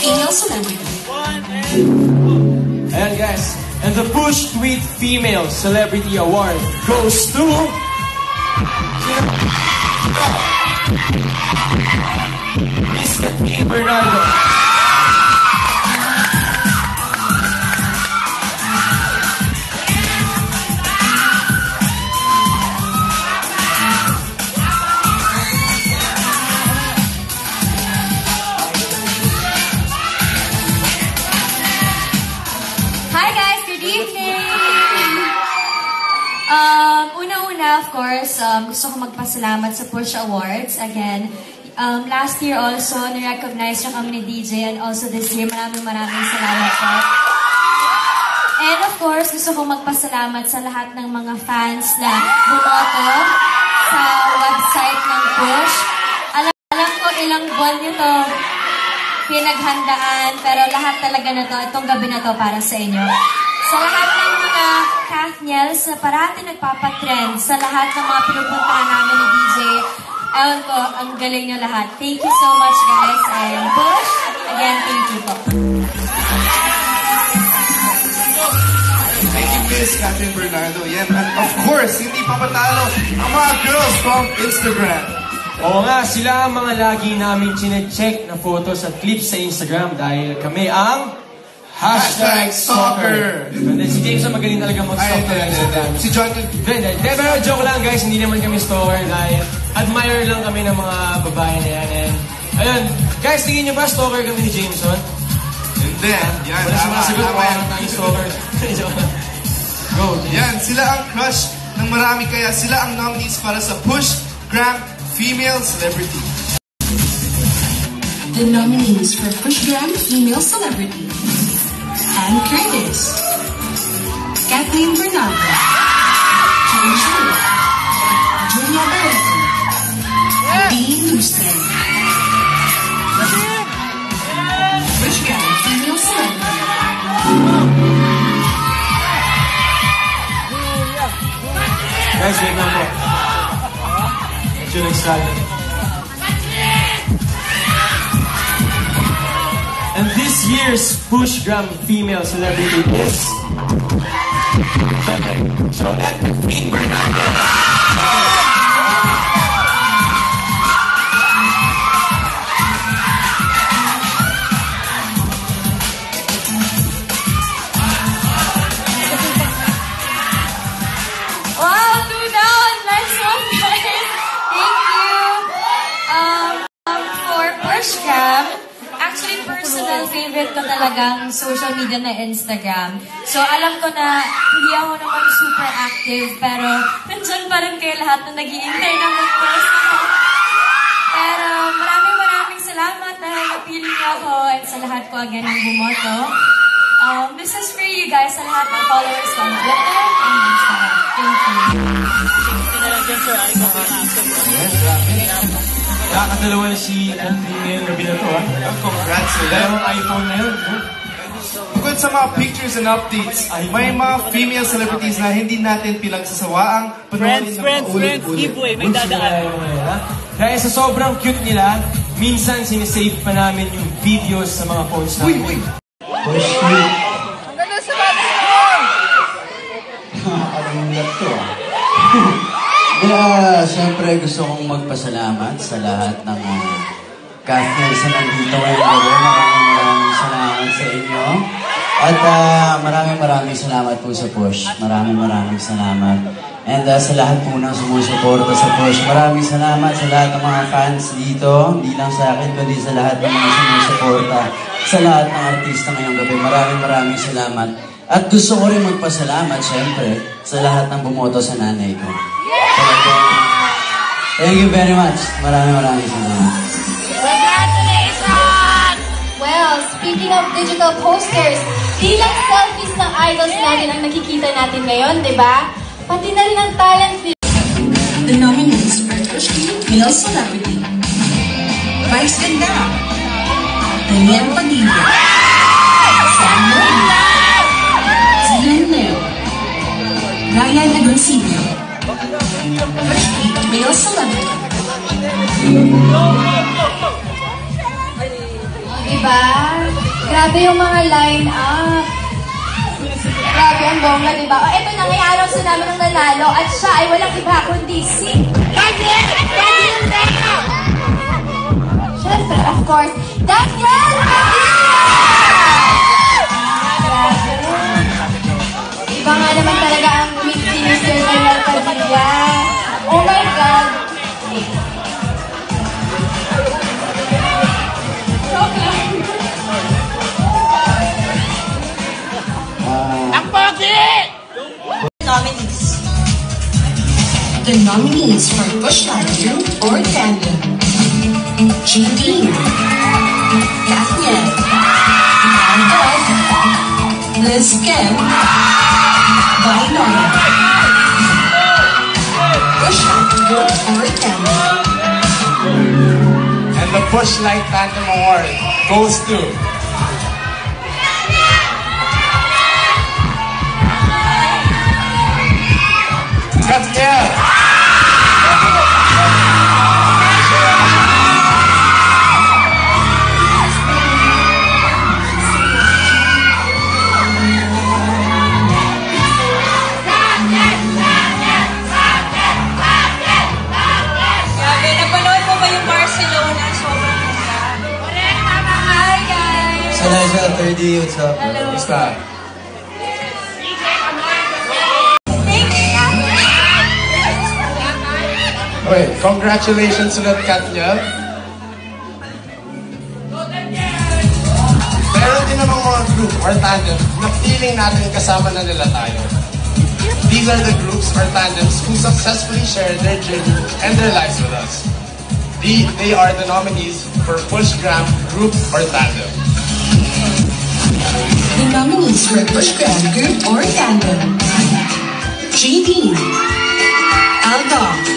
Female Celebrity. Ayan guys, and the Push Tweet Female Celebrity Award goes to... Miss Kathleen Bernardo. Una-una, of course, gusto ko magpasalamat sa Push Awards. Again, last year also, ni-recognize siya kami ni DJ, and also this year, maraming salamat po. And of course, gusto ko magpasalamat sa lahat ng mga fans na bumoto sa website ng Push. Alam ko ilang buwan nito pinaghandaan, pero lahat talaga na to, itong gabi na to para sa inyo. Sa lahat ng mga Kathniels na parati nagpapatrend, sa lahat ng mga pinupuntahan namin ni DJ, ewan ko, ang galing nyo lahat. Thank you so much, guys. And Push, again, thank you po. Thank you, Miss Kathleen Bernardo. Yan, and of course, hindi papatalo ang mga girls from Instagram. Oo nga, sila ang mga lagi namin chinecheck na photos at clips sa Instagram dahil kami ang #soccer. Si James ang magaling talaga mag-stalker. Si John. Pero joke lang guys, hindi naman kami stalker dahil admire lang kami ng mga babae na yan. And, ayun, guys, tingin nyo ba stalker kami ni Jameson? Hindi. Yan, wala sumasagot pa yan ng stalker. Go. Yan, sila ang crush ng marami, kaya sila ang nominees para sa Push Gram Female Celebrity. The nominees for Push Gram Female Celebrity: Ann Curtis, Kathleen Bernardo, Jen Shula, Julia Barreto, Dean Houston. Push Gram Female Celebrity. Guys, wait lang po. Medyo nagsalit. And this year's Push Gram Female Celebrity is... Kathleen Bernardo. Wow, 2 down! Nice one, guys! Thank you! For Push Gram, actually, personal favorite ko talagang social media na Instagram. So, alam ko na hindi ako naman super active, pero nandyan pa rin kayo lahat na nag-iintay na mag-post ako. Pero maraming salamat dahil napili niyo ako at sa lahat ko again ng bumoto. This is for you guys, sa lahat ng followers ko on Twitter and Instagram. Thank you. Nakakadalawa na si Anthony ngayon gabi na to, ha? Congrats sila. Dalawang iPhone na yun. Bukod sa mga pictures and updates, may mga female celebrities na hindi natin pinagsasawaang panoorin ng paulit-ulit. Giveaway, may dadaan. Dahil sa sobrang cute nila, minsan sinisave pa namin yung videos sa mga phones namin. Uy! Push tweet. Ang ganda sa mga mo! Ang to. Siyempre gusto kong magpasalamat sa lahat ng Kathniels na nandito ngayon gabi. Maraming salamat sa inyo. At maraming salamat po sa Push. Maraming salamat. And sa lahat po ng sumusuporta sa Push, maraming salamat sa lahat ng mga fans dito. Hindi lang sa akin, kundi sa lahat ng mga sumusuporta. Sa lahat ng artista ngayong gabi. Maraming salamat. At gusto ko rin magpasalamat, siyempre, sa lahat ng bumoto sa nanay ko. Thank you very much. Maraming salamat. Congratulations! Well, speaking of digital posters, di lang selfies ng idols natin ang nakikita natin ngayon, di ba? Pati na rin ang talent film. The nominees for Push Female Celebrity: Vice Ganda, Daniel Padilla, Sam Noel, Zilan Leo, Ryan Agoncillo. Push Female Celebrity. Diba? Grabe yung mga line-up. Grabe ang bongga, diba? O, eto na, ngayong araw sa namin ang nanalo at siya ay walang iba kundi si... Siyempre, of course, Daniel Padilla! Grabe. Iba nga naman talaga ang meet ni Mr. Daniel Padilla. Oh my God. Joke lang. Nominees. The nominees for Push Light or Tandem: GD, Katniel, Dog, Liz Kim, Vainola. Push Light or Tandem. And the Push Light Tandem Award goes to... Katniel! Grabe, napanood mo ba yung Barcelona? Sobrang ganda. Hi, guys! Sa Nigel 30, what's up? Basta. Okay, congratulations ulit, Katniel. Meron din namang mga group or tandem na feeling natin kasama na nila tayo. These are the groups or tandems who successfully shared their journey and their lives with us. They are the nominees for Push Gram Group or Tandem. The nominees for Push Gram Group or Tandem: GD, Aldog,